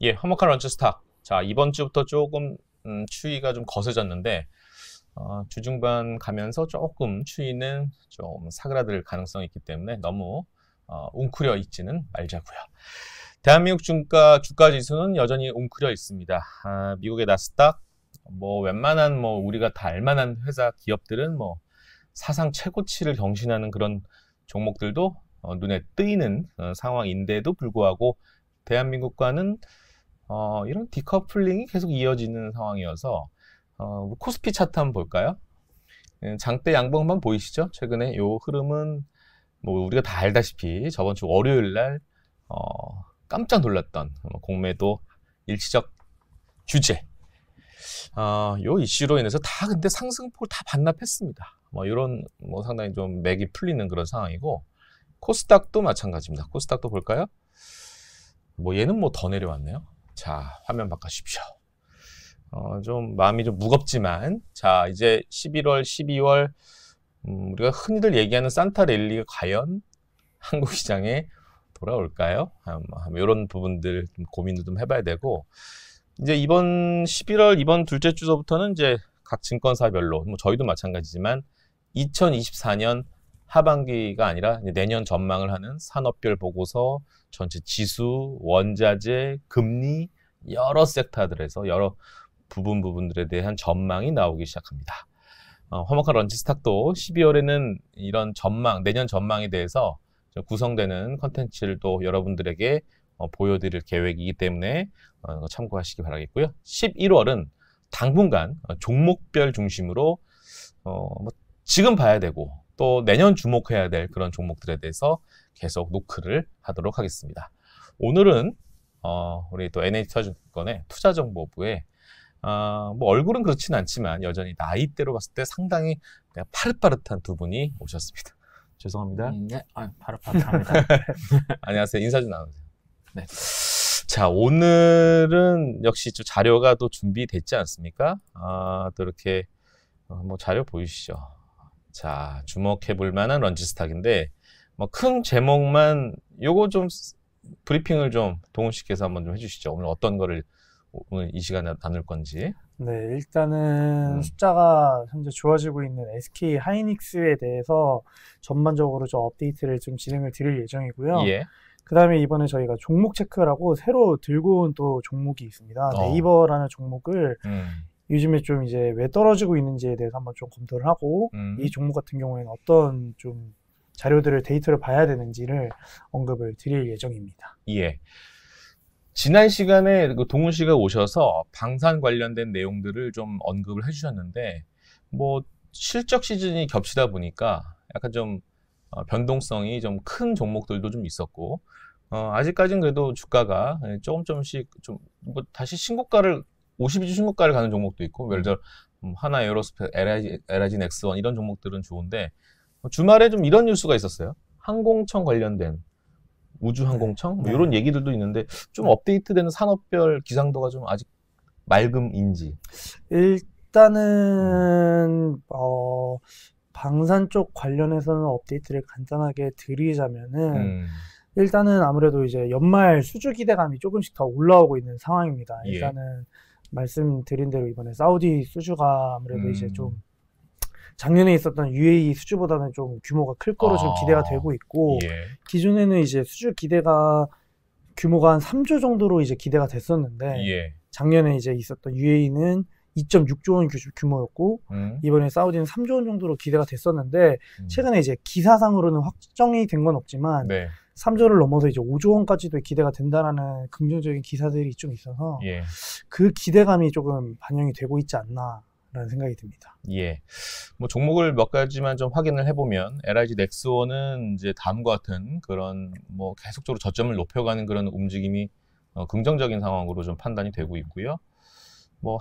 예, 화목한 런치 스탁. 자, 이번 주부터 조금 추위가 좀 거세졌는데 주중반 가면서 조금 추위는 좀 사그라들 가능성이 있기 때문에 너무 웅크려 있지는 말자고요. 대한민국 주가 지수는 여전히 웅크려 있습니다. 미국의 나스닥, 웬만한 우리가 다 알만한 회사 기업들은 사상 최고치를 경신하는 그런 종목들도 눈에 띄는 상황인데도 불구하고 대한민국과는 이런 디커플링이 계속 이어지는 상황이어서 코스피 차트 한번 볼까요? 장대 양봉만 보이시죠? 최근에 요 흐름은 우리가 다 알다시피 저번 주 월요일 날 깜짝 놀랐던 공매도 일시적 규제 요 이슈로 인해서 다 근데 상승폭을 다 반납했습니다. 이런 상당히 좀 맥이 풀리는 그런 상황이고, 코스닥도 마찬가지입니다. 코스닥도 볼까요? 얘는 더 내려왔네요. 자, 화면 바꿔주십시오. 좀 마음이 좀 무겁지만, 자, 이제 11월, 12월, 우리가 흔히들 얘기하는 산타 랠리가 과연 한국 시장에 돌아올까요? 이런 부분들 좀 고민도 좀 해봐야 되고, 이제 이번 11월, 이번 둘째 주서부터는 이제 각 증권사별로, 저희도 마찬가지지만, 2024년 하반기가 아니라 내년 전망을 하는 산업별 보고서, 전체 지수, 원자재, 금리, 여러 섹터들에서 여러 부분들에 대한 전망이 나오기 시작합니다. 화목한 런치 스탁도 12월에는 이런 전망, 내년 전망에 대해서 구성되는 컨텐츠를 또 여러분들에게 보여드릴 계획이기 때문에 참고하시기 바라겠고요. 11월은 당분간 종목별 중심으로 지금 봐야 되고 또 내년 주목해야 될 그런 종목들에 대해서 계속 노크를 하도록 하겠습니다. 오늘은 우리 또 NH투자증권의 투자정보부에 얼굴은 그렇진 않지만 여전히 나이대로 봤을 때 상당히 파릇파릇한 두 분이 오셨습니다. 죄송합니다. 네, 파릇파릇합니다. 안녕하세요. 인사 좀 나누세요. 네. 자, 오늘은 역시 좀 자료가 또 준비됐지 않습니까? 또 이렇게 자료 보이시죠? 자, 주목해 볼 만한 런치 스탁인데 큰 제목만 요거 좀 브리핑을 좀 동훈 씨께서 한번 좀 해주시죠. 오늘 어떤 거를 오늘 이 시간에 나눌 건지. 네, 일단은 숫자가 현재 좋아지고 있는 SK 하이닉스에 대해서 전반적으로 좀 업데이트를 좀 진행을 드릴 예정이고요. 예. 그 다음에 이번에 저희가 종목 체크라고 새로 들고 온 또 종목이 있습니다. 네이버라는 종목을 요즘에 좀 이제 왜 떨어지고 있는지에 대해서 한번 좀 검토를 하고 이 종목 같은 경우에는 어떤 좀 자료들을 데이터를 봐야 되는지를 언급을 드릴 예정입니다. 예. 지난 시간에 동훈 씨가 오셔서 방산 관련된 내용들을 좀 언급을 해주셨는데 실적 시즌이 겹치다 보니까 약간 좀 변동성이 좀 큰 종목들도 좀 있었고 아직까지는 그래도 주가가 조금씩 좀 다시 신고가를 52주 신고가를 가는 종목도 있고, 예를 들어 하나 에어로스페이스, LIG 넥스원 이런 종목들은 좋은데 주말에 좀 이런 뉴스가 있었어요. 항공청 관련된 우주항공청 이런 얘기들도 있는데 좀 업데이트되는 산업별 기상도가 좀 아직 맑음인지. 일단은 방산 쪽 관련해서는 업데이트를 간단하게 드리자면은 일단은 아무래도 이제 연말 수주 기대감이 조금씩 더 올라오고 있는 상황입니다. 일단은 말씀드린 대로 이번에 사우디 수주가 아무래도 이제 좀 작년에 있었던 UAE 수주보다는 좀 규모가 클 거로 좀 기대가 되고 있고, 기존에는 이제 수주 기대가 규모가 한 3조 정도로 이제 기대가 됐었는데, 작년에 이제 있었던 UAE는 2.6조 원 규모였고, 이번에 사우디는 3조 원 정도로 기대가 됐었는데, 최근에 이제 기사상으로는 확정이 된 건 없지만, 3조를 넘어서 이제 5조 원까지도 기대가 된다라는 긍정적인 기사들이 좀 있어서, 그 기대감이 조금 반영이 되고 있지 않나. 라는 생각이 듭니다. 예. 종목을 몇 가지만 좀 확인을 해보면, LIG 넥스원은 이제 다음과 같은 그런 계속적으로 저점을 높여가는 그런 움직임이 긍정적인 상황으로 좀 판단이 되고 있고요.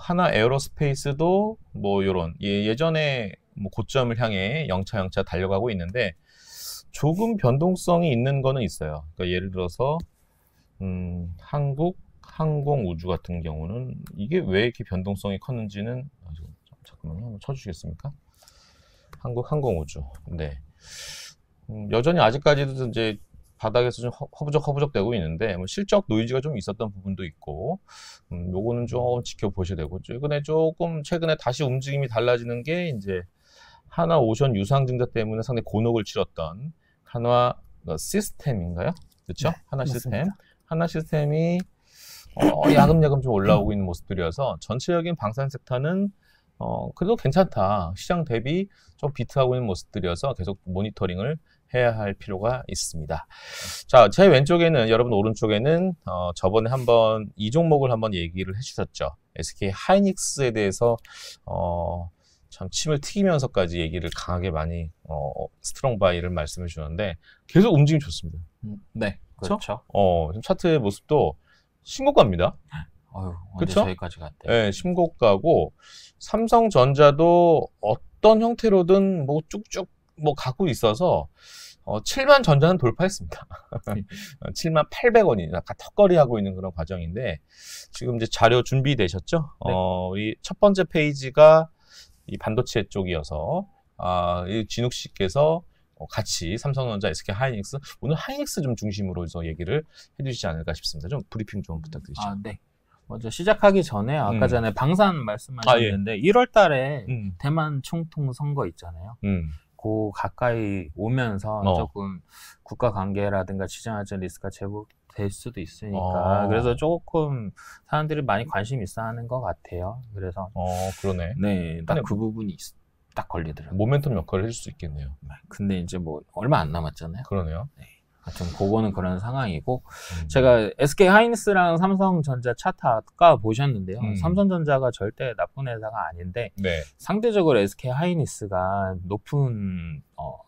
하나 에어로스페이스도 요런 예전에 고점을 향해 영차 달려가고 있는데 조금 변동성이 있는 거는 있어요. 그러니까 예를 들어서 한국 항공우주 같은 경우는 이게 왜 이렇게 변동성이 컸는지는 잠깐만요. 한번 쳐주시겠습니까? 한국 항공우주. 네. 여전히 아직까지도 이제 바닥에서 좀 허부적 되고 있는데 뭐 실적 노이즈가 좀 있었던 부분도 있고 요거는 좀 지켜보셔야 되고 최근에 다시 움직임이 달라지는 게 이제 하나오션 유상증자 때문에 상당히 곤혹을 치렀던 한화 시스템인가요? 그렇죠? 네, 하나 시스템. 맞습니다. 하나 시스템이 야금야금 좀 올라오고 있는 모습들이어서 전체적인 방산 섹터는 그래도 괜찮다. 시장 대비 좀 비트하고 있는 모습들이어서 계속 모니터링을 해야 할 필요가 있습니다. 자, 제 왼쪽에는 여러분 오른쪽에는 저번에 한번 이 종목을 한번 얘기를 해주셨죠. SK 하이닉스에 대해서 참 침을 튀기면서까지 얘기를 강하게 많이 스트롱 바이를 말씀해 주셨는데 계속 움직임 좋습니다. 네, 그렇죠. 지금 차트의 모습도 신고가입니다. 언제 그쵸? 저기까지 갔대요. 네, 신고가고 삼성전자도 어떤 형태로든 뭐 쭉쭉 뭐 가고 있어서 7만 전자는 돌파했습니다. 7만 800원이 약간 턱걸이 하고 있는 그런 과정인데 지금 이제 자료 준비되셨죠? 네. 이 첫 번째 페이지가 이 반도체 쪽이어서 이 진욱 씨께서 같이 삼성전자, SK 하이닉스 오늘 하이닉스 좀 중심으로 해서 얘기를 해주시지 않을까 싶습니다. 좀 브리핑 좀 부탁드리죠. 네. 먼저 시작하기 전에 아까 전에 방산 말씀하셨는데 1월 달에 대만 총통 선거 있잖아요. 그 가까이 오면서 조금 국가 관계라든가 지정 안전 리스크가 제고될 수도 있으니까 그래서 조금 사람들이 많이 관심 있어 하는 것 같아요. 그래서 그러네. 네, 딱 그 부분이 딱 걸리더라고요. 모멘텀 역할을 해줄 수 있겠네요. 근데 이제 뭐 얼마 안 남았잖아요. 그러네요. 네. 하여튼 그거는 그런 상황이고 제가 SK 하이닉스랑 삼성전자 차트 아까 보셨는데요. 삼성전자가 절대 나쁜 회사가 아닌데 네. 상대적으로 SK 하이닉스가 높은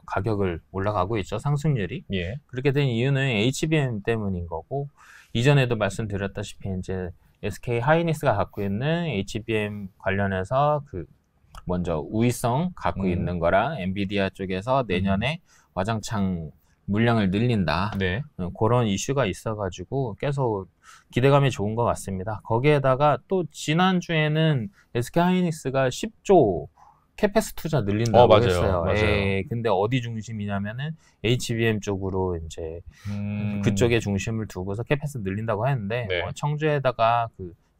가격을 올라가고 있죠. 상승률이. 예. 그렇게 된 이유는 HBM 때문인 거고 이전에도 말씀드렸다시피 이제 SK 하이닉스가 갖고 있는 HBM 관련해서 먼저 우위성 갖고 있는 거랑 엔비디아 쪽에서 내년에 와장창 물량을 늘린다. 네. 그런 이슈가 있어가지고 계속 기대감이 좋은 것 같습니다. 거기에다가 또 지난주에는 SK 하이닉스가 10조 캐패스 투자 늘린다고 맞아요. 했어요. 맞아요. 근데 어디 중심이냐면은 HBM 쪽으로 이제 그쪽에 중심을 두고서 캐패스 늘린다고 했는데 네. 청주에다가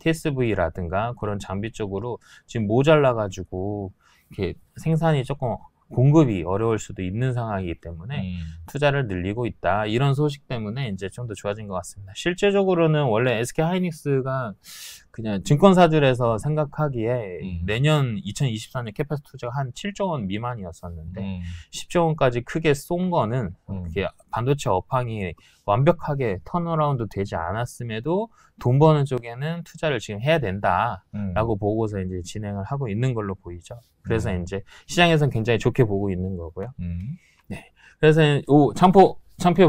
TSV라든가 그런 장비 쪽으로 지금 모자라가지고 이렇게 생산이 조금 공급이 어려울 수도 있는 상황이기 때문에 투자를 늘리고 있다. 이런 소식 때문에 이제 좀 더 좋아진 것 같습니다. 실제적으로는 원래 SK 하이닉스가 그냥 증권사들에서 생각하기에 내년 2024년 캐패스 투자가 한 7조 원 미만이었었는데 10조 원까지 크게 쏜 거는 이렇게 반도체 업황이 완벽하게 턴어라운드 되지 않았음에도 돈 버는 쪽에는 투자를 지금 해야 된다라고 보고서 이제 진행을 하고 있는 걸로 보이죠. 그래서 이제 시장에서는 굉장히 좋게 보고 있는 거고요. 네. 그래서 창표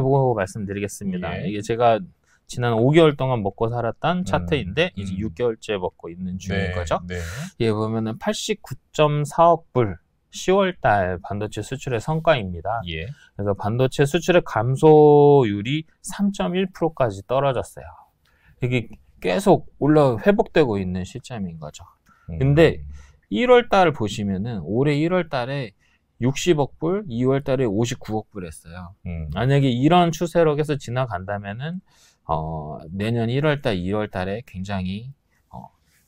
보고 말씀드리겠습니다. 예. 이게 제가 지난 5개월 동안 먹고 살았던 차트인데 이제 6개월째 먹고 있는 중인 거죠. 네. 예, 보면은 89.4억 불 10월달 반도체 수출의 성과입니다. 예. 그래서 반도체 수출의 감소율이 3.1%까지 떨어졌어요. 이게 계속 회복되고 있는 시점인 거죠. 근데 1월달 보시면은 올해 1월달에 60억 불, 2월달에 59억 불 했어요. 만약에 이런 추세로 계속 지나간다면은 내년 1월달, 2월달에 굉장히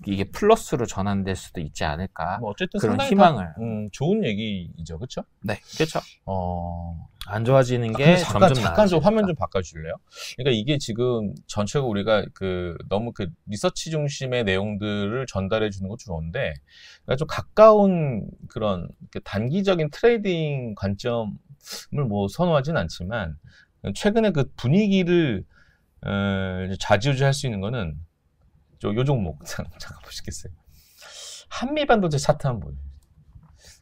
이게 플러스로 전환될 수도 있지 않을까. 뭐 어쨌든 그런 상당히 희망을. 좋은 얘기죠, 그렇죠? 네, 그렇죠. 안 좋아지는 게 점점 잠깐 좀 화면 좀 바꿔주실래요? 그러니까 이게 지금 전체적으로 우리가 너무 리서치 중심의 내용들을 전달해 주는 거 좋은데, 그러니까 좀 가까운 그런 단기적인 트레이딩 관점을 뭐 선호하진 않지만 최근에 그 분위기를 좌지우지할 수 있는 거는 요 종목 잠깐 보시겠어요? 한미반도체 차트 한번 보세요.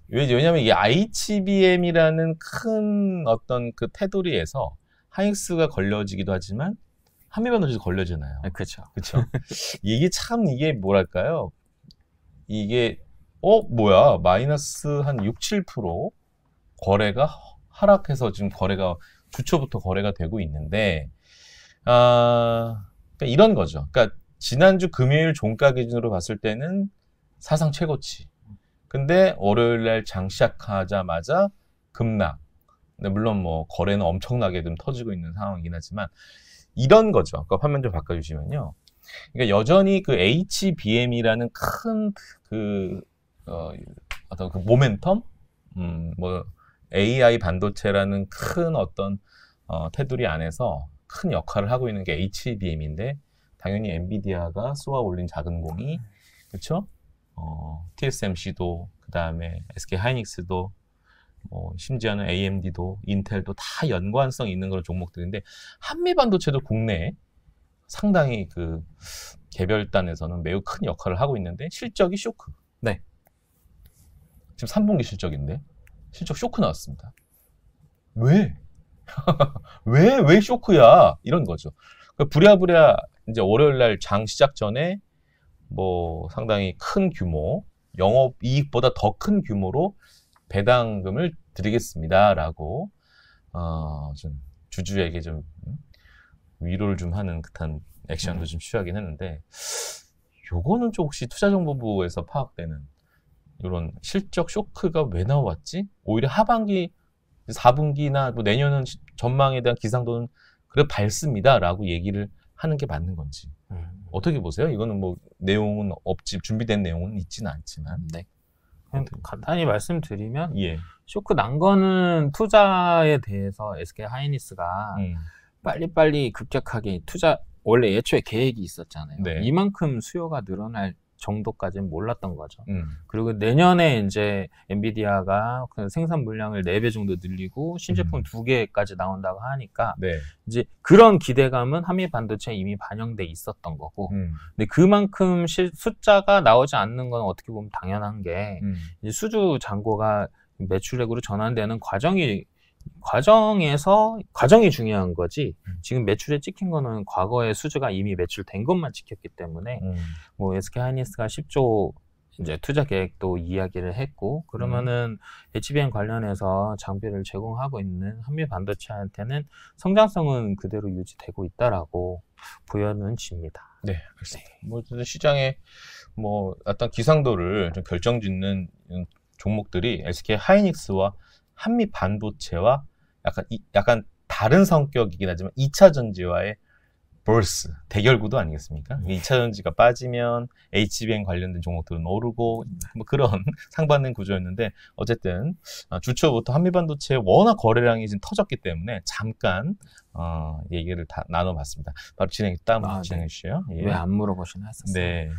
왜냐면 이게 ICBM이라는 큰 어떤 테두리에서 하이닉스가 걸려지기도 하지만 한미반도체도 걸려지나요? 그렇죠. 그렇죠. 이게 뭐랄까요? 이게 뭐야? 마이너스 한 6, 7% 거래가 하락해서 지금 주초부터 거래가 되고 있는데 그러니까 이런 거죠. 그러니까 지난주 금요일 종가 기준으로 봤을 때는 사상 최고치. 근데 월요일 날 장 시작하자마자 급락. 근데 물론 뭐 거래는 엄청나게 좀 터지고 있는 상황이긴 하지만 이런 거죠. 아까 화면 좀 바꿔주시면요. 그러니까 여전히 그 HBM이라는 큰 어떤 그 모멘텀, 뭐 AI 반도체라는 큰 어떤 테두리 안에서 큰 역할을 하고 있는 게 HBM인데 당연히 엔비디아가 쏘아 올린 작은 공이 그렇죠? TSMC도 그 다음에 SK 하이닉스도 심지어는 AMD도 인텔도 다 연관성 있는 그런 종목들인데 한미 반도체도 국내에 상당히 그 개별단에서는 매우 큰 역할을 하고 있는데 실적이 쇼크. 네. 지금 3분기 실적인데 실적 쇼크 나왔습니다. 왜? 왜 쇼크야? 이런 거죠. 부랴부랴 이제 월요일 날 장 시작 전에 뭐 상당히 큰 규모, 영업 이익보다 더 큰 규모로 배당금을 드리겠습니다라고 좀 주주에게 좀 위로를 좀 하는 듯한 액션도 좀 취하긴 했는데 요거는 좀 혹시 투자정보부에서 파악되는 이런 실적 쇼크가 왜 나왔지? 오히려 하반기 4분기나 뭐 내년은 전망에 대한 기상도는 그래 밝습니다라고 얘기를 하는 게 맞는 건지 어떻게 보세요? 이거는 뭐 내용은 없지 준비된 내용은 있지는 않지만 네. 간단히 말씀드리면 예. 쇼크 난 거는 투자에 대해서 SK 하이닉스가 빨리빨리 급격하게 원래 애초에 계획이 있었잖아요. 네. 이만큼 수요가 늘어날 정도까지는 몰랐던 거죠. 그리고 내년에 이제 엔비디아가 그 생산 물량을 4배 정도 늘리고 신제품 2개까지 나온다고 하니까 네. 이제 그런 기대감은 한미 반도체에 이미 반영돼 있었던 거고 근데 그만큼 숫자가 나오지 않는 건 어떻게 보면 당연한 게 이제 수주 잔고가 매출액으로 전환되는 과정이 중요한 거지 지금 매출에 찍힌 거는 과거의 수주가 이미 매출된 것만 찍혔기 때문에 뭐 SK 하이닉스가 10조 이제 투자 계획도 이야기를 했고 그러면은 HBM 관련해서 장비를 제공하고 있는 한미 반도체한테는 성장성은 그대로 유지되고 있다라고 보여는 집니다. 네, 알겠습니다. 뭐 시장에 뭐 어떤 기상도를 좀 결정짓는 종목들이 SK 하이닉스와 한미 반도체와 약간 다른 성격이긴 하지만 2차 전지와의 벌스, 대결구도 아니겠습니까? 2차 전지가 빠지면 HBM 관련된 종목들은 오르고 뭐 그런 상반된 구조였는데 어쨌든 주초부터 한미 반도체 워낙 거래량이 지금 터졌기 때문에 잠깐 얘기를 다 나눠봤습니다. 바로 진행해 주세요. 예. 왜 안 물어보시나 했었어요. 네.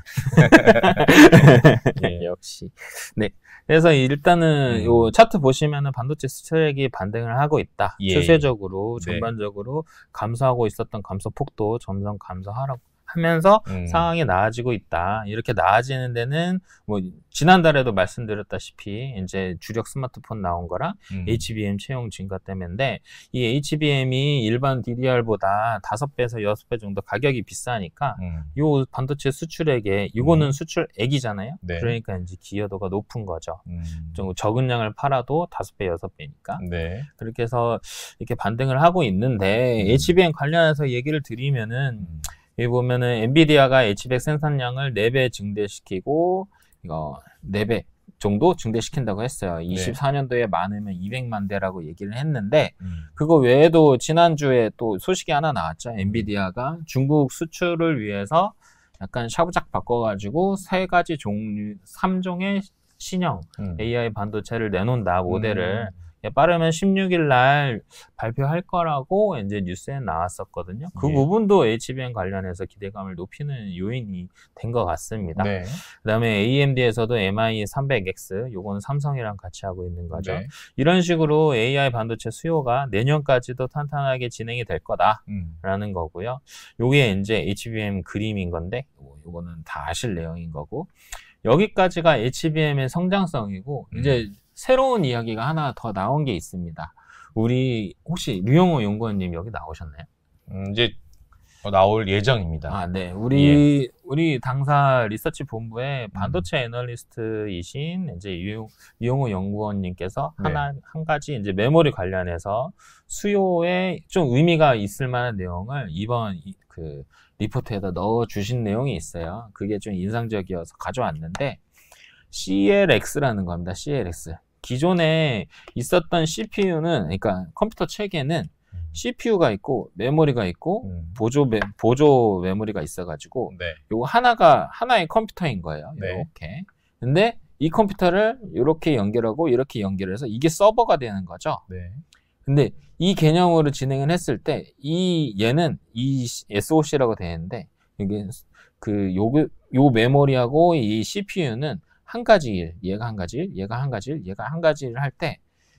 예. 역시. 네. 그래서 일단은 요 차트 보시면은 반도체 수출액이 반등을 하고 있다. 예. 추세적으로 네. 전반적으로 감소하고 있었던 감소폭도 점점 감소하라고 하면서 상황이 나아지고 있다. 이렇게 나아지는 데는 뭐 지난달에도 말씀드렸다시피 이제 주력 스마트폰 나온 거랑 HBM 채용 증가 때문인데 이 HBM이 일반 DDR보다 5배에서 6배 정도 가격이 비싸니까 요 반도체 수출액에 이거는 수출액이잖아요. 네. 그러니까 이제 기여도가 높은 거죠. 좀 적은 양을 팔아도 5배, 6배니까. 네. 그렇게 해서 이렇게 반등을 하고 있는데 HBM 관련해서 얘기를 드리면은 여기 보면은 엔비디아가 HBM 생산량을 4배 증대시키고 이거 4배 정도 증대시킨다고 했어요. 24년도에 많으면 200만 대라고 얘기를 했는데 그거 외에도 지난주에 또 소식이 하나 나왔죠. 엔비디아가 중국 수출을 위해서 약간 샤브작 바꿔가지고 3가지 종류, 3종의 신형 AI 반도체를 내놓는다, 모델을. 빠르면 16일 날 발표할 거라고 이제 뉴스에 나왔었거든요. 그 부분도 HBM 관련해서 기대감을 높이는 요인이 된 것 같습니다. 네. 그다음에 AMD에서도 MI300X, 요거는 삼성이랑 같이 하고 있는 거죠. 네. 이런 식으로 AI 반도체 수요가 내년까지도 탄탄하게 진행이 될 거다라는 거고요. 요게 이제 HBM 그림인 건데, 요거는 다 아실 내용인 거고, 여기까지가 HBM의 성장성이고, 이제 새로운 이야기가 하나 더 나온 게 있습니다. 우리 혹시 류영호 연구원님 여기 나오셨나요? 이제 나올 예정입니다. 네. 우리 당사 리서치 본부에 반도체 애널리스트이신 이제 류영호 연구원님께서 한 가지 이제 메모리 관련해서 수요에 좀 의미가 있을 만한 내용을 이번 그 리포트에다 넣어 주신 내용이 있어요. 그게 좀 인상적이어서 가져왔는데, CLX라는 겁니다. CLX. 기존에 있었던 CPU는, 그러니까 컴퓨터 체계는 CPU가 있고 메모리가 있고 보조 메모리가 있어가지고 네. 요거 하나의 컴퓨터인 거예요. 네. 이렇게. 근데 이 컴퓨터를 이렇게 연결하고 이렇게 연결해서 이게 서버가 되는 거죠. 네. 근데 이 개념으로 진행을 했을 때 얘는 이 SoC라고 되는데 이게 요 메모리하고 이 CPU는 한 가지 일, 얘가 한 가지 일, 얘가 한 가지 일, 얘가 한 가지 일을 할 때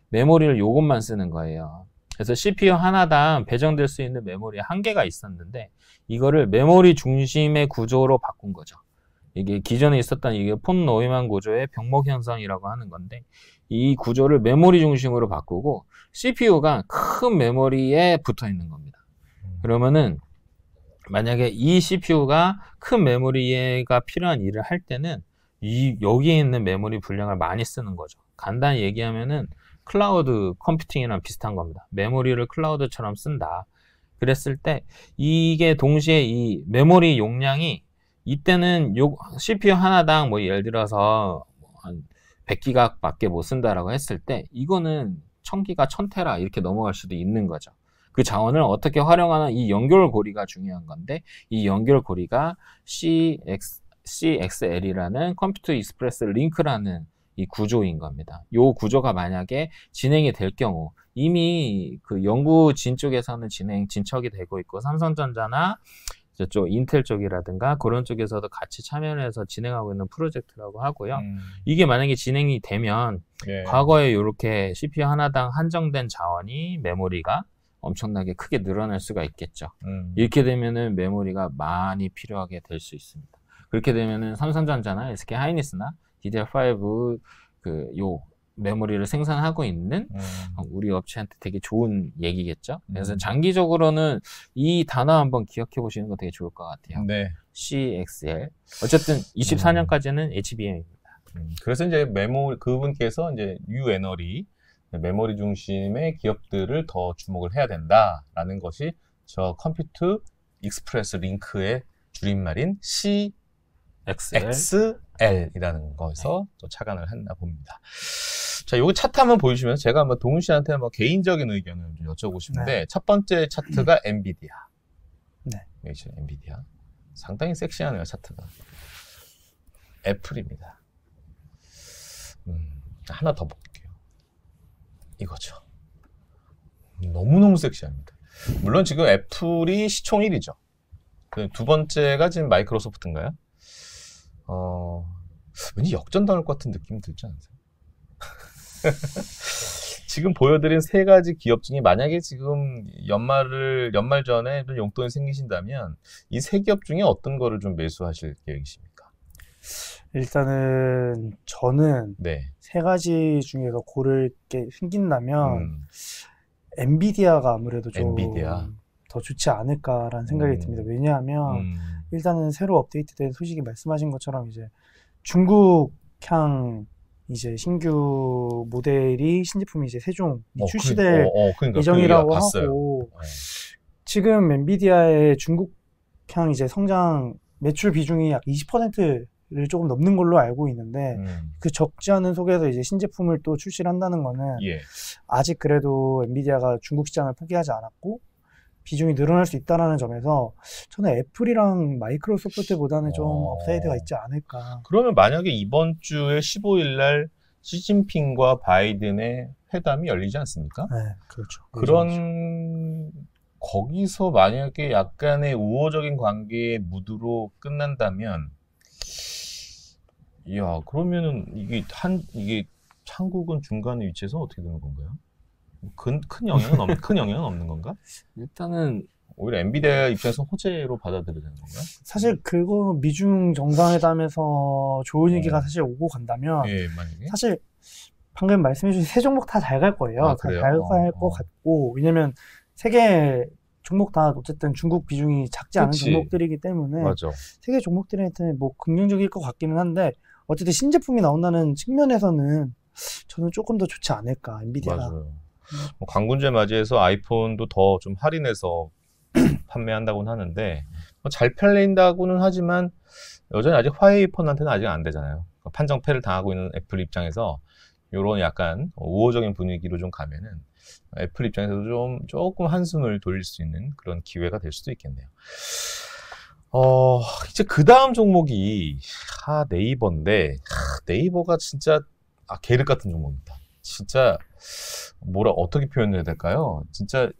메모리를 요것만 쓰는 거예요. 그래서 CPU 하나당 배정될 수 있는 메모리 한 개가 있었는데 이거를 메모리 중심의 구조로 바꾼 거죠. 이게 기존에 있었던 이게 폰 노이만 구조의 병목 현상이라고 하는 건데 이 구조를 메모리 중심으로 바꾸고 CPU가 큰 메모리에 붙어 있는 겁니다. 그러면은 만약에 이 CPU가 큰 메모리가 필요한 일을 할 때는 여기에 있는 메모리 분량을 많이 쓰는 거죠. 간단히 얘기하면은 클라우드 컴퓨팅이랑 비슷한 겁니다. 메모리를 클라우드처럼 쓴다. 그랬을 때 이게 동시에 이 메모리 용량이 이때는 CPU 하나당 뭐 예를 들어서 한 100기가 밖에 못 쓴다라고 했을 때 이거는 1000기가 1000테라 이렇게 넘어갈 수도 있는 거죠. 그 자원을 어떻게 활용하는 이 연결고리가 중요한 건데 이 연결고리가 CXL이라는 컴퓨터 익스프레스 링크라는 이 구조인 겁니다. 이 구조가 만약에 진행이 될 경우 이미 그 연구진 쪽에서는 진척이 되고 있고 삼성전자나 저쪽 인텔 쪽이라든가 그런 쪽에서도 같이 참여를 해서 진행하고 있는 프로젝트라고 하고요. 이게 만약에 진행이 되면 예. 과거에 이렇게 CPU 하나당 한정된 자원이 메모리가 엄청나게 크게 늘어날 수가 있겠죠. 이렇게 되면은 메모리가 많이 필요하게 될 수 있습니다. 그렇게 되면은 삼성전자나 SK 하이닉스나 DDR5 요 메모리를 생산하고 있는 우리 업체한테 되게 좋은 얘기겠죠. 그래서 장기적으로는 이 단어 한번 기억해 보시는 거 되게 좋을 것 같아요. 네. CXL. 어쨌든 24년까지는 HBM입니다. 그래서 이제 그분께서 이제 유에너리 메모리 중심의 기업들을 더 주목을 해야 된다라는 것이 저 컴퓨터 익스프레스 링크의 줄임말인 CXL이라는 거에서 또 착안을 했나 봅니다. 자, 요거 차트 한번 보여주시면 제가 한번 동훈 씨한테 뭐 개인적인 의견을 좀 여쭤보고 싶은데 네. 첫 번째 차트가 엔비디아. 네. 여기 엔비디아. 상당히 섹시하네요, 차트가. 애플입니다. 하나 더 볼게요. 이거죠. 너무너무 섹시합니다. 물론 지금 애플이 시총 1위죠. 두 번째가 지금 마이크로소프트인가요? 왠지 역전당할 것 같은 느낌이 들지 않으세요? 지금 보여드린 세 가지 기업 중에 만약에 지금 연말 전에 용돈이 생기신다면 이 세 기업 중에 어떤 거를 좀 매수하실 계획이십니까? 일단은 저는 네. 세 가지 중에서 고를 게 생긴다면 엔비디아가 아무래도 좀 더 좋지 않을까라는 생각이 듭니다. 왜냐하면 일단은 새로 업데이트된 소식이 말씀하신 것처럼 이제 중국향 이제 신규 모델이 신제품이 이제 세종이 출시될 그러니까 예정이라고 하고 지금 엔비디아의 중국향 이제 성장 매출 비중이 약 20%를 조금 넘는 걸로 알고 있는데 그 적지 않은 속에서 이제 신제품을 또 출시를 한다는 거는 아직 그래도 엔비디아가 중국 시장을 포기하지 않았고 비중이 늘어날 수 있다는 점에서 저는 애플이랑 마이크로소프트보다는 좀 업사이드가 있지 않을까. 그러면 만약에 이번 주에 15일 날 시진핑과 바이든의 회담이 열리지 않습니까? 네, 그렇죠. 그런 거기서 만약에 약간의 우호적인 관계의 무드로 끝난다면 이야, 그러면은 이게 한국은 중간에 위치해서 어떻게 되는 건가요? 큰 영향은 없는 건가? 일단은 오히려 엔비디아 입장에서 호재로 받아들여야 되는 건가? 사실 그거 미중 정상회담에서 좋은 얘기가 사실 오고 간다면 만약에? 사실 방금 말씀해주신 세 종목 다 잘 갈 거예요. 다 잘 갈 것 같고 왜냐면 세 개 종목 다 어쨌든 중국 비중이 작지 않은 종목들이기 때문에 세 개 종목들한테 뭐 긍정적일 것 같기는 한데 어쨌든 신제품이 나온다는 측면에서는 저는 조금 더 좋지 않을까 엔비디아가. 맞아요. 뭐 광군제 맞이해서 아이폰도 더 좀 할인해서 판매한다고는 하는데 잘 팔린다고는 하지만 여전히 아직 화웨이 폰한테는 아직 안 되잖아요. 판정패를 당하고 있는 애플 입장에서 요런 약간 우호적인 분위기로 좀 가면은 애플 입장에서도 조금 한숨을 돌릴 수 있는 그런 기회가 될 수도 있겠네요. 이제 그 다음 종목이 네이버인데, 네이버가 진짜 계륵 같은 종목입니다. 진짜 어떻게 표현해야 될까요? 진짜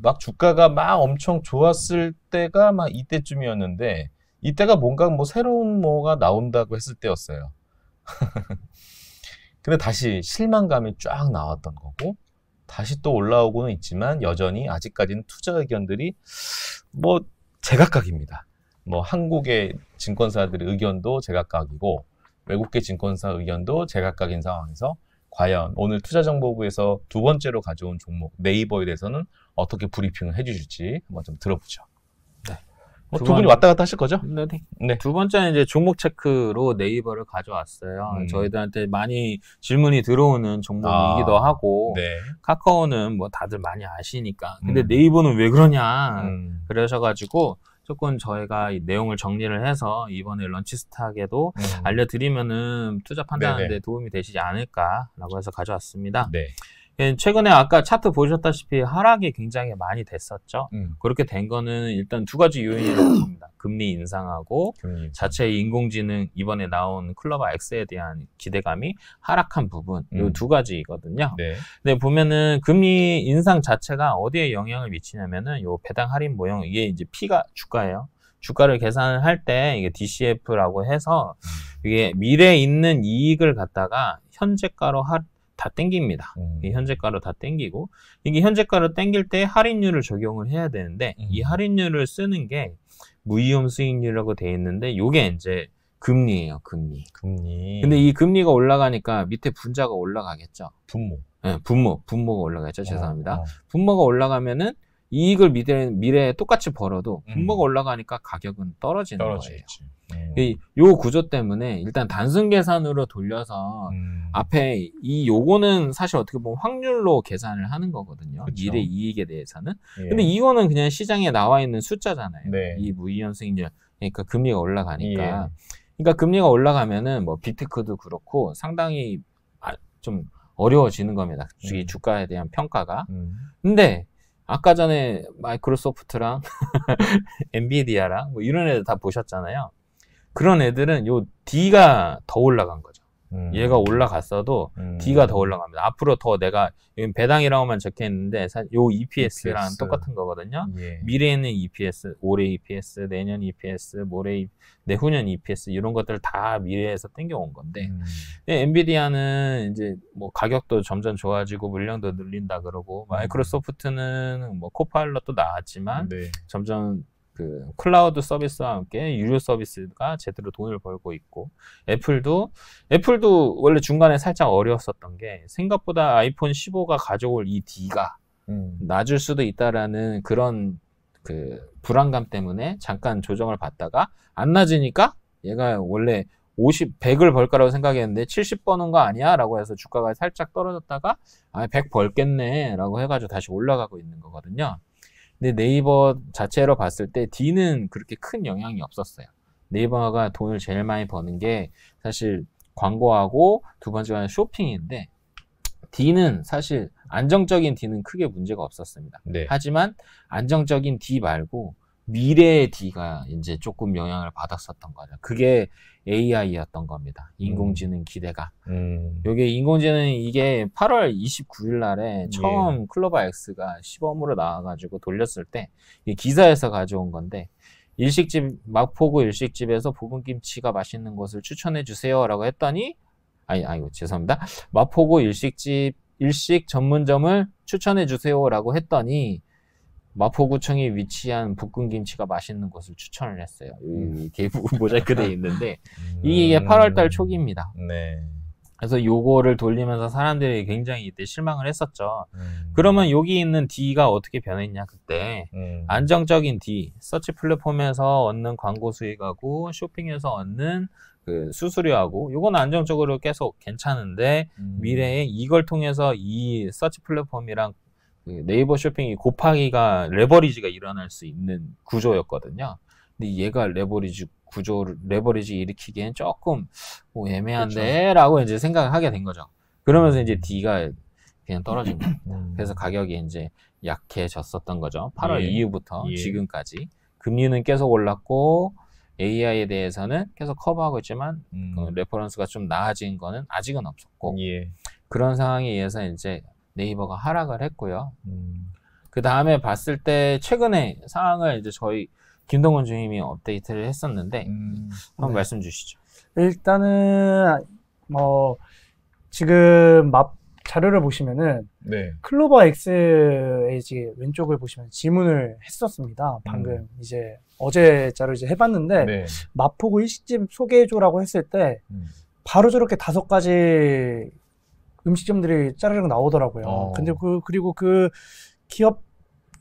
막 주가가 막 엄청 좋았을 때가 막 이때쯤이었는데, 이때가 뭔가 새로운 뭐가 나온다고 했을 때였어요. 근데 다시 실망감이 쫙 나왔던 거고, 다시 또 올라오고는 있지만 여전히 아직까지는 투자 의견들이 제각각입니다. 한국의 증권사들의 의견도 제각각이고 외국계 증권사 의견도 제각각인 상황에서 과연 오늘 투자정보부에서 두 번째로 가져온 종목 네이버에 대해서는 어떻게 브리핑을 해주실지 한번 좀 들어보죠. 네. 두 분이 왔다 갔다 하실 거죠? 네. 네. 두 번째는 이제 종목 체크로 네이버를 가져왔어요. 저희들한테 많이 질문이 들어오는 종목이기도 하고, 네. 카카오는 다들 많이 아시니까. 근데 네이버는 왜 그러냐. 그러셔가지고 조금 저희가 이 내용을 정리를 해서 이번에 런치스탁에도 알려드리면은 투자 판단하는 데 도움이 되시지 않을까라고 해서 가져왔습니다. 네. 최근에 아까 차트 보셨다시피 하락이 굉장히 많이 됐었죠. 그렇게 된 거는 일단 두 가지 요인이라고 봅니다. 금리 인상하고 자체 인공지능 이번에 나온 클로버 X에 대한 기대감이 하락한 부분, 이 두 가지거든요. 네. 근데 보면은 금리 인상 자체가 어디에 영향을 미치냐면은 요 배당 할인 모형, 이게 이제 P가 주가예요. 주가를 계산을 할 때 이게 DCF라고 해서 이게 미래에 있는 이익을 갖다가 현재가로 다 땡깁니다. 이 현재가로 다 땡기고, 이게 현재가로 땡길 때 할인율을 적용을 해야 되는데, 이 할인율을 쓰는 게 무위험 수익률이라고 돼 있는데, 요게 이제 금리예요, 금리. 근데 이 금리가 올라가니까 밑에 분자가 올라가겠죠. 분모. 네, 분모가 올라가겠죠. 죄송합니다. 분모가 올라가면은 이익을 미래에 똑같이 벌어도 분모가 올라가니까 가격은 떨어지는 거예요. 요 구조 때문에 일단 단순 계산으로 돌려서 앞에 요거는 사실 어떻게 보면 확률로 계산을 하는 거거든요. 그쵸. 미래 이익에 대해서는. 근데 이거는 그냥 시장에 나와 있는 숫자잖아요. 네. 이 무위험 수익률. 그러니까 금리가 올라가니까. 그러니까 금리가 올라가면은 빅테크도 그렇고 상당히 좀 어려워지는 겁니다. 이 주가에 대한 평가가. 근데 아까 전에 마이크로소프트랑 엔비디아랑 이런 애들 다 보셨잖아요. 그런 애들은 요 D가 더 올라간 거죠. 얘가 올라갔어도 D가 더 올라갑니다. 앞으로 더 내가 여기 배당이라고만 적혀 있는데 요 EPS랑 똑같은 거거든요. 미래에는 EPS, 올해 EPS, 내년 EPS, 내후년 EPS 이런 것들 다 미래에서 땡겨온 건데, 엔비디아는 이제 가격도 점점 좋아지고 물량도 늘린다 그러고, 마이크로소프트는 코파일럿도 나왔지만 점점 그 클라우드 서비스와 함께 유료 서비스가 제대로 돈을 벌고 있고, 애플도 원래 중간에 살짝 어려웠었던 게 생각보다 아이폰 15가 가져올 이 D가 낮을 수도 있다라는 그런 그 불안감 때문에 잠깐 조정을 받다가 안 낮으니까 얘가 원래 100을 벌까라고 생각했는데 70 버는 거 아니야? 라고 해서 주가가 살짝 떨어졌다가 100 벌겠네 라고 해가지고 다시 올라가고 있는 거거든요. 근데 네이버 자체로 봤을 때 D는 그렇게 큰 영향이 없었어요. 네이버가 돈을 제일 많이 버는 게 사실 광고하고 두 번째가 쇼핑인데, D는 사실 안정적인 D는 크게 문제가 없었습니다. 하지만 안정적인 D 말고 미래의 D가 이제 조금 영향을 받았었던 거죠. 그게 AI였던 겁니다. 인공지능 기대가. 요게 인공지능 이게 8월 29일 날에 처음 클로버 X가 시범으로 나와가지고 돌렸을 때 이 기사에서 가져온 건데, 마포구 일식집에서 볶음김치가 맛있는 곳을 추천해 주세요 라고 했더니, 아이고 죄송합니다. 마포구 일식 전문점을 추천해 주세요 라고 했더니 마포구청에 위치한 볶음김치가 맛있는 곳을 추천을 했어요. 이게 모자이크 되어 있는데 이게 8월달 초기입니다. 그래서 요거를 돌리면서 사람들이 굉장히 이때 실망을 했었죠. 그러면 여기 있는 D가 어떻게 변했냐, 그때. 안정적인 D, 서치 플랫폼에서 얻는 광고 수익하고 쇼핑에서 얻는 그 수수료하고 요건 안정적으로 계속 괜찮은데, 미래에 이걸 통해서 이 서치 플랫폼이랑 네이버 쇼핑이 곱하기가 레버리지가 일어날 수 있는 구조였거든요. 근데 얘가 레버리지 일으키기엔 조금 애매한데? 그렇죠. 라고 이제 생각을 하게 된 거죠. 그러면서 이제 D가 그냥 떨어진 겁니다. 그래서 가격이 이제 약해졌었던 거죠. 8월 예. 이후부터 예. 지금까지. 금리는 계속 올랐고 AI에 대해서는 계속 커버하고 있지만 그 레퍼런스가 좀 나아진 거는 아직은 없었고 예. 그런 상황에 의해서 이제 네이버가 하락을 했고요. 그 다음에 봤을 때 최근에 상황을 이제 저희 김동건 주임이 업데이트를 했었는데 한번 네. 말씀 주시죠. 일단은 지금 자료를 보시면은 네. 클로버 X의 이제 왼쪽을 보시면 질문을 했었습니다. 방금 이제 어제자로 이제 해봤는데 네. 마포구 일식집 소개해줘라고 했을 때 바로 저렇게 5가지 음식점들이 짜르륵 나오더라고요. 근데 그리고 그 기업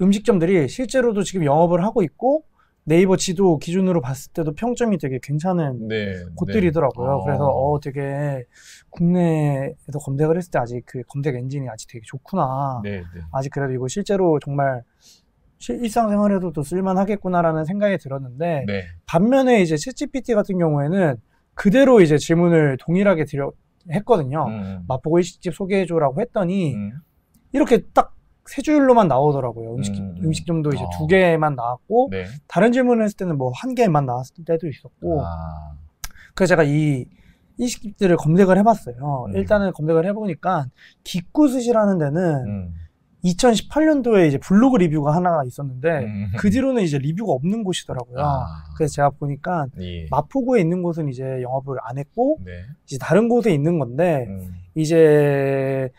음식점들이 실제로도 지금 영업을 하고 있고 네이버 지도 기준으로 봤을 때도 평점이 되게 괜찮은 네. 곳들이더라고요. 네. 그래서 되게 국내에서 검색을 했을 때 아직 그 검색 엔진이 아직 되게 좋구나. 네. 네. 아직 그래도 이거 실제로 정말 일상생활에서도 쓸만하겠구나라는 생각이 들었는데 네. 반면에 이제 챗GPT 같은 경우에는 그대로 이제 질문을 동일하게 했거든요. 마포구 일식집 소개해줘라고 했더니 이렇게 딱 3줄로만 나오더라고요. 음식점도 이제 2개만 나왔고 네. 다른 질문을 했을 때는 뭐 1개만 나왔을 때도 있었고 그래서 제가 이 일식집들을 검색을 해봤어요. 일단은 검색을 해보니까 기쿠스시라는 데는 2018년도에 이제 블로그 리뷰가 하나가 있었는데 그 뒤로는 이제 리뷰가 없는 곳이더라고요. 그래서 제가 보니까 예. 마포구에 있는 곳은 이제 영업을 안 했고 네. 이제 다른 곳에 있는 건데 이제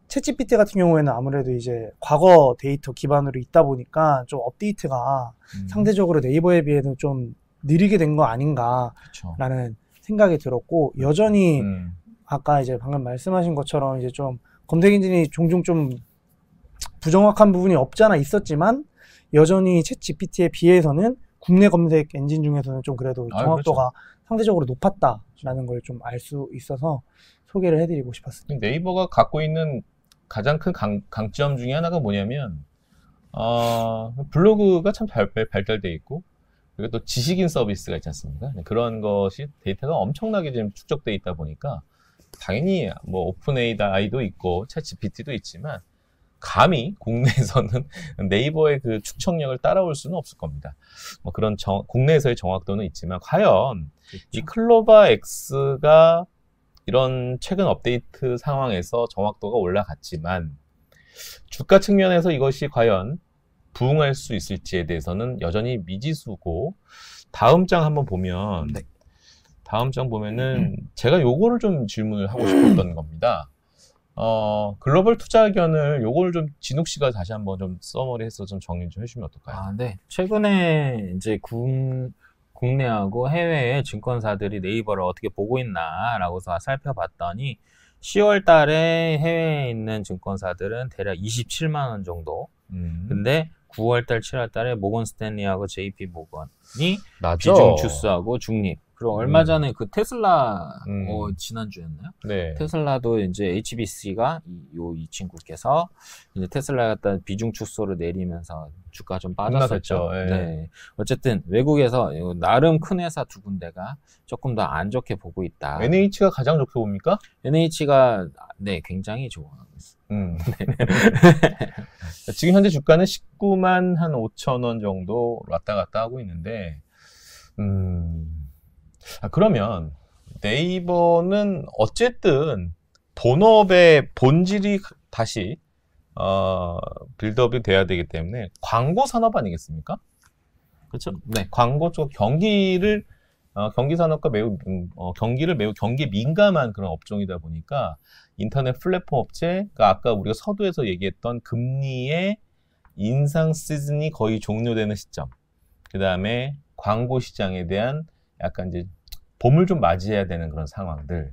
챗GPT 같은 경우에는 아무래도 이제 과거 데이터 기반으로 있다 보니까 좀 업데이트가 상대적으로 네이버에 비해서 좀 느리게 된 거 아닌가라는 생각이 들었고 여전히 아까 이제 방금 말씀하신 것처럼 이제 좀 검색 엔진이 종종 좀 부정확한 부분이 없지 않아 있었지만 여전히 챗GPT에 비해서는 국내 검색 엔진 중에서는 좀 그래도 정확도가 상대적으로 높았다라는 걸 좀 알 수 있어서 소개를 해드리고 싶었습니다. 네이버가 갖고 있는 가장 큰 강점 중에 하나가 뭐냐면 블로그가 참 발달돼 있고 그리고 또 지식인 서비스가 있지 않습니까? 그런 것이 데이터가 엄청나게 지금 축적돼 있다 보니까 당연히 뭐 오픈 AI도 있고 챗 GPT도 있지만 감히 국내에서는 네이버의 그 축적력을 따라올 수는 없을 겁니다. 뭐 그런 국내에서의 정확도는 있지만 과연 이 클로바 X가 이런 최근 업데이트 상황에서 정확도가 올라갔지만 주가 측면에서 이것이 과연 부응할 수 있을지에 대해서는 여전히 미지수고 다음 장 한번 보면 다음 장 보면은 제가 요거를 좀 질문을 하고 싶었던 겁니다. 글로벌 투자 의견을 요거를 좀 진욱 씨가 다시 한번 좀 서머리해서 좀 정리 좀 해주시면 어떨까요? 네. 최근에 이제 국내하고 해외의 증권사들이 네이버를 어떻게 보고 있나라고서 살펴봤더니 10월 달에 해외에 있는 증권사들은 대략 27만 원 정도. 근데 9월 달, 7월 달에 모건 스탠리하고 JP 모건이 비중 주스하고 중립. 그리고 얼마 전에 그 테슬라 지난주였나요? 네. 테슬라도 이제 HBC가 이 친구께서 이제 테슬라 갖다 비중 축소를 내리면서 주가 좀 빠졌었죠. 네. 어쨌든 외국에서 나름 큰 회사 2군데가 조금 더 안 좋게 보고 있다. NH가 가장 좋게 봅니까? NH가 굉장히 좋아하고 있어요. 지금 현재 주가는 19만 한 5천 원 정도 왔다 갔다 하고 있는데 그러면 네이버는 어쨌든 본업의 본질이 다시 빌드업이 돼야 되기 때문에 광고 산업 아니겠습니까? 그렇죠. 네. 광고 쪽 경기 산업과 경기를 매우 경기에 민감한 그런 업종이다 보니까 인터넷 플랫폼 업체가 아까 우리가 서두에서 얘기했던 금리의 인상 시즌이 거의 종료되는 시점, 그 다음에 광고 시장에 대한 약간 이제 봄을 좀 맞이해야 되는 그런 상황들,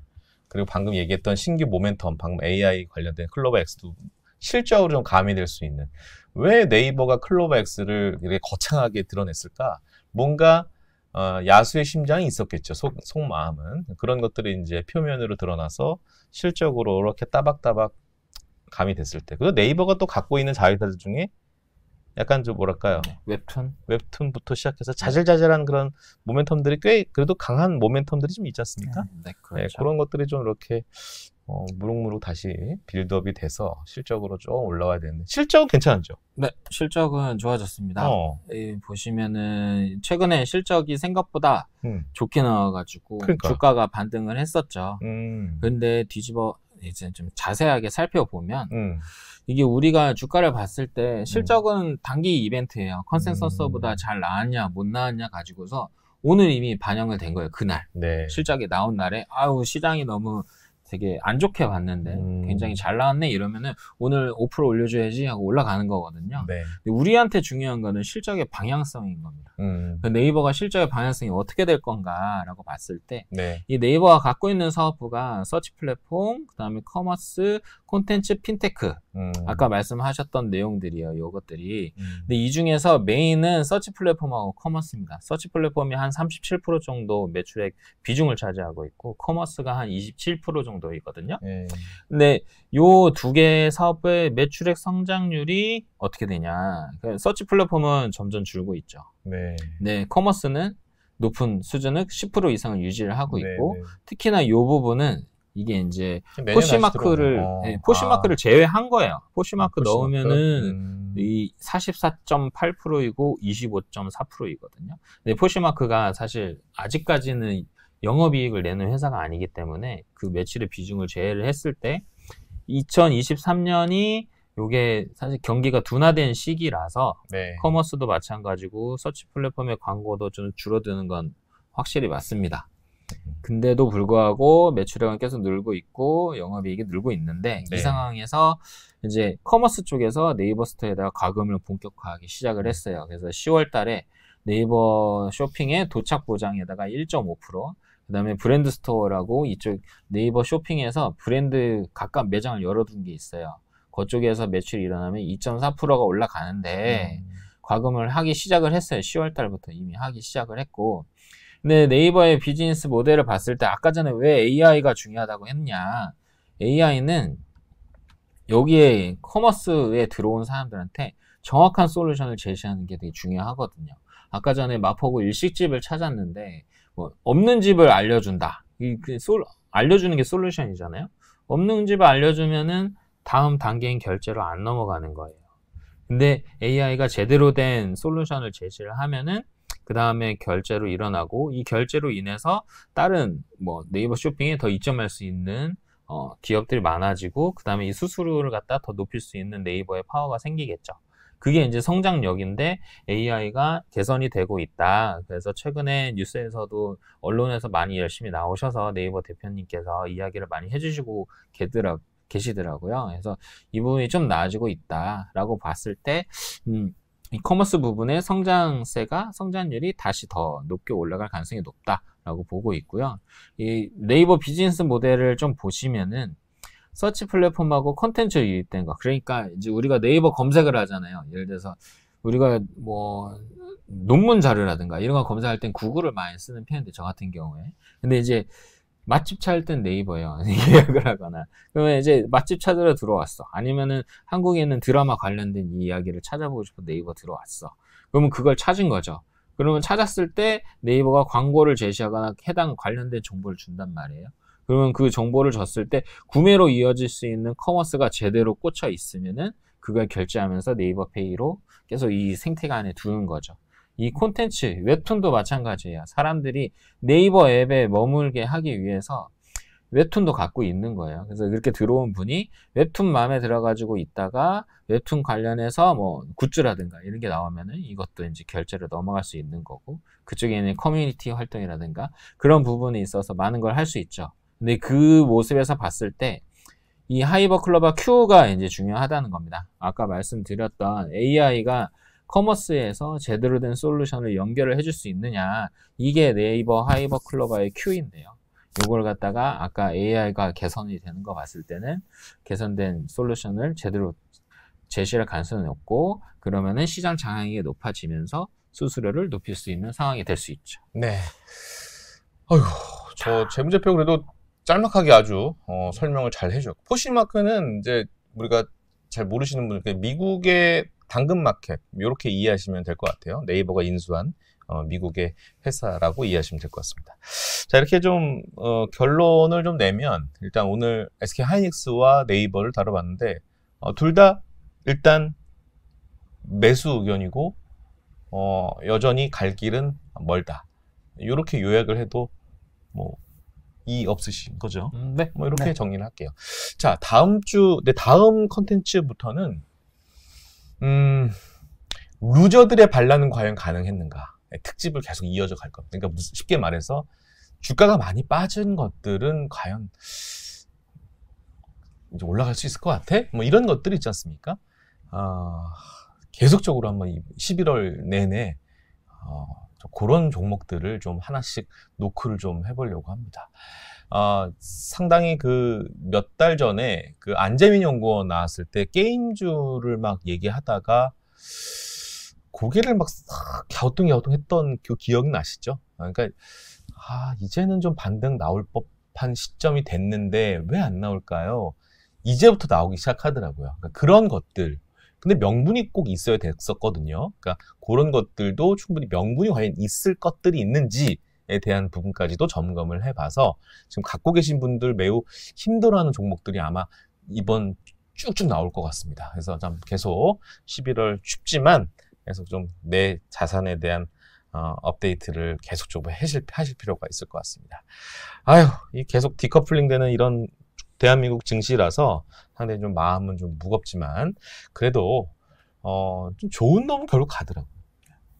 그리고 방금 얘기했던 신규 모멘텀, 방금 AI 관련된 클로버 X도 실적으로 좀 가미될 수 있는, 왜 네이버가 클로버 X를 이렇게 거창하게 드러냈을까? 뭔가 야수의 심장이 있었겠죠. 속마음은. 그런 것들이 이제 표면으로 드러나서 실적으로 이렇게 따박따박 가미됐을 때. 그리고 네이버가 또 갖고 있는 자회사들 중에 약간 좀 뭐랄까요? 웹툰부터 시작해서 자질자질한 그런 모멘텀들이 꽤 그래도 강한 모멘텀들이 좀 있지 않습니까? 네, 그렇죠. 네, 그런 것들이 좀 이렇게 무럭무럭 다시 빌드업이 돼서 실적으로 좀 올라와야 되는데 실적은 괜찮죠? 네, 실적은 좋아졌습니다. 보시면은 최근에 실적이 생각보다 좋게 나와가지고 그러니까. 주가가 반등을 했었죠. 근데 뒤집어 이제 좀 자세하게 살펴보면 이게 우리가 주가를 봤을 때 실적은 단기 이벤트예요. 컨센서스보다 잘 나왔냐 못 나왔냐 가지고서 오늘 이미 반영을 된 거예요. 그날 네. 실적이 나온 날에 아우 시장이 너무 되게 안 좋게 봤는데 굉장히 잘 나왔네 이러면은 오늘 5% 올려줘야지 하고 올라가는 거거든요. 네. 근데 우리한테 중요한 거는 실적의 방향성인 겁니다. 네이버가 실적의 방향성이 어떻게 될 건가라고 봤을 때 이 네이버가 갖고 있는 사업부가 서치 플랫폼, 그 다음에 커머스, 콘텐츠, 핀테크 아까 말씀하셨던 내용들이에요. 요것들이. 근데 이 중에서 메인은 서치 플랫폼하고 커머스입니다. 서치 플랫폼이 한 37% 정도 매출액 비중을 차지하고 있고 커머스가 한 27% 정도이거든요. 근데 요 두 개의 사업의 매출액 성장률이 어떻게 되냐. 서치 플랫폼은 점점 줄고 있죠. 네, 커머스는 높은 수준을 10% 이상을 유지를 하고 있고 특히나 요 부분은 이게 이제 포시마크를 제외한 거예요. 포시마크 넣으면은 이 44.8%이고 25.4%이거든요. 근데 포시마크가 사실 아직까지는 영업이익을 내는 회사가 아니기 때문에 그 매출의 비중을 제외를 했을 때 2023년이 요게 사실 경기가 둔화된 시기라서 커머스도 마찬가지고 서치 플랫폼의 광고도 좀 줄어드는 건 확실히 맞습니다. 근데도 불구하고 매출액은 계속 늘고 있고 영업이익이 늘고 있는데 이 상황에서 이제 커머스 쪽에서 네이버 스토어에다가 과금을 본격화하기 시작을 했어요. 그래서 10월 달에 네이버 쇼핑의 도착 보장에다가 1.5%, 그 다음에 브랜드 스토어라고 이쪽 네이버 쇼핑에서 브랜드 각각 매장을 열어둔 게 있어요. 그쪽에서 매출이 일어나면 2.4%가 올라가는데 과금을 하기 시작을 했어요. 10월 달부터 이미 하기 시작을 했고 근데 네이버의 비즈니스 모델을 봤을 때 아까 전에 왜 AI가 중요하다고 했냐. AI는 여기에 커머스에 들어온 사람들한테 정확한 솔루션을 제시하는 게 되게 중요하거든요. 아까 전에 마포구 일식집을 찾았는데 뭐 없는 집을 알려준다. 알려주는 게 솔루션이잖아요. 없는 집을 알려주면은 다음 단계인 결제로 안 넘어가는 거예요. 근데 AI가 제대로 된 솔루션을 제시를 하면은 그 다음에 결제로 일어나고 이 결제로 인해서 다른 뭐 네이버 쇼핑에 더 이점할 수 있는 기업들이 많아지고 그 다음에 이 수수료를 갖다 더 높일 수 있는 네이버의 파워가 생기겠죠. 그게 이제 성장력인데 AI가 개선이 되고 있다. 그래서 최근에 뉴스에서도 언론에서 많이 열심히 나오셔서 네이버 대표님께서 이야기를 많이 해주시고 계시더라고요. 그래서 이 부분이 좀 나아지고 있다라고 봤을 때 이 커머스 부분의 성장률이 다시 더 높게 올라갈 가능성이 높다라고 보고 있고요. 이 네이버 비즈니스 모델을 좀 보시면은 서치 플랫폼하고 콘텐츠 유입된 거. 그러니까 이제 우리가 네이버 검색을 하잖아요. 예를 들어서 우리가 뭐 논문 자료라든가 이런 거 검색할 땐 구글을 많이 쓰는 편인데 저 같은 경우에. 근데 이제 맛집 찾을 땐 네이버예요. 예약을 하거나. 그러면 이제 맛집 찾으러 들어왔어. 아니면은 한국에 있는 드라마 관련된 이야기를 찾아보고 싶어 네이버 들어왔어. 그러면 그걸 찾은 거죠. 그러면 찾았을 때 네이버가 광고를 제시하거나 해당 관련된 정보를 준단 말이에요. 그러면 그 정보를 줬을 때 구매로 이어질 수 있는 커머스가 제대로 꽂혀 있으면은 그걸 결제하면서 네이버 페이로 계속 이 생태계 안에 두는 거죠. 이 콘텐츠, 웹툰도 마찬가지예요. 사람들이 네이버 앱에 머물게 하기 위해서 웹툰도 갖고 있는 거예요. 그래서 이렇게 들어온 분이 웹툰 마음에 들어가지고 있다가 웹툰 관련해서 뭐 굿즈라든가 이런 게 나오면은 이것도 이제 결제로 넘어갈 수 있는 거고 그쪽에 있는 커뮤니티 활동이라든가 그런 부분에 있어서 많은 걸 할 수 있죠. 근데 그 모습에서 봤을 때 이 하이버 클로버 Q가 이제 중요하다는 겁니다. 아까 말씀드렸던 AI가 커머스에서 제대로 된 솔루션을 연결을 해줄 수 있느냐 이게 네이버 하이버 클로버의 Q인데요. 이걸 갖다가 아까 AI가 개선이 되는 거 봤을 때는 개선된 솔루션을 제대로 제시할 가능성이 높고 그러면은 시장 장악이 높아지면서 수수료를 높일 수 있는 상황이 될 수 있죠. 네. 어휴, 저 재무제표 그래도 짤막하게 아주 설명을 잘 해줘. 포시마크는 이제 우리가 잘 모르시는 분들, 미국의 당근마켓 이렇게 이해하시면 될 것 같아요. 네이버가 인수한 미국의 회사라고 이해하시면 될 것 같습니다. 자, 이렇게 좀 결론을 좀 내면 일단 오늘 SK하이닉스와 네이버를 다뤄봤는데 둘 다 일단 매수 의견이고 여전히 갈 길은 멀다. 이렇게 요약을 해도 뭐 이의 없으신 거죠. 네. 뭐 이렇게 네. 정리를 할게요. 자, 다음 컨텐츠부터는 루저들의 반란은 과연 가능했는가? 특집을 계속 이어져 갈 겁니다. 그러니까 쉽게 말해서 주가가 많이 빠진 것들은 과연 이제 올라갈 수 있을 것 같아? 뭐 이런 것들이 있지 않습니까? 계속적으로 한번 11월 내내 그런 종목들을 좀 하나씩 노크를 좀 해보려고 합니다. 상당히 그 몇 달 전에 그 안재민 연구원 나왔을 때 게임주를 막 얘기하다가 고개를 막 싹 갸우뚱했던 그 기억이 나시죠? 그러니까 이제는 좀 반등 나올 법한 시점이 됐는데 왜 안 나올까요? 이제부터 나오기 시작하더라고요. 그러니까 그런 것들. 근데 명분이 꼭 있어야 됐었거든요. 그러니까 그런 것들도 충분히 명분이 과연 있을 것들이 있는지에 대한 부분까지도 점검을 해봐서 지금 갖고 계신 분들 매우 힘들어하는 종목들이 아마 이번 쭉쭉 나올 것 같습니다. 그래서 좀 계속 11월 춥지만 계속 좀 내 자산에 대한 업데이트를 계속적으로 하실 필요가 있을 것 같습니다. 이 계속 디커플링 되는 이런 대한민국 증시라서 상당히 좀 마음은 좀 무겁지만 그래도 좀 좋은 놈은 결국 가더라고요.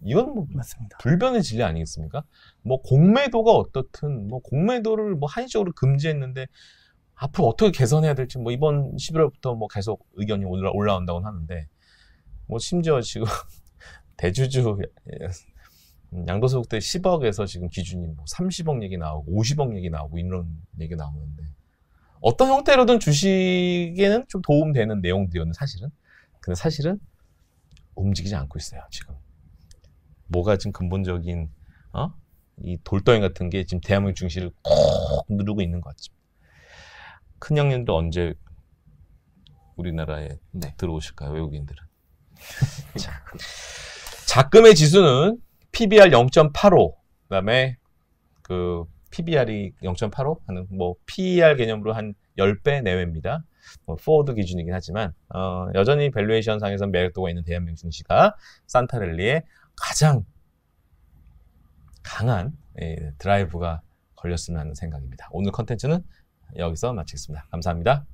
이건 뭐 맞습니다. 불변의 진리 아니겠습니까? 뭐 공매도가 어떻든 뭐 공매도를 뭐 한시적으로 금지했는데 앞으로 어떻게 개선해야 될지 뭐 이번 11월부터 뭐 계속 의견이 올라온다고 하는데 뭐 심지어 지금 대주주 양도소득세 10억에서 지금 기준이 뭐 30억 얘기 나오고 50억 얘기 나오고 이런 얘기 나오는데 어떤 형태로든 주식에는 좀 도움되는 내용들이었는데 사실은 근데 사실은 움직이지 않고 있어요 지금. 뭐가 지금 근본적인 이 돌덩이 같은 게 지금 대한민국 증시를 콕 누르고 있는 것 같습니다. 큰 형님들 언제 우리나라에 들어오실까요, 외국인들은? 자, 작금의 지수는 PBR 0.85, 그다음에 그 PBR이 0.85 하는 뭐 PER 개념으로 한 10배 내외입니다. 포워드 기준이긴 하지만 여전히 밸류에이션 상에서 매력도가 있는 대한민국 증시가 산타랠리의 가장 강한 드라이브가 걸렸으면 하는 생각입니다. 오늘 컨텐츠는 여기서 마치겠습니다. 감사합니다.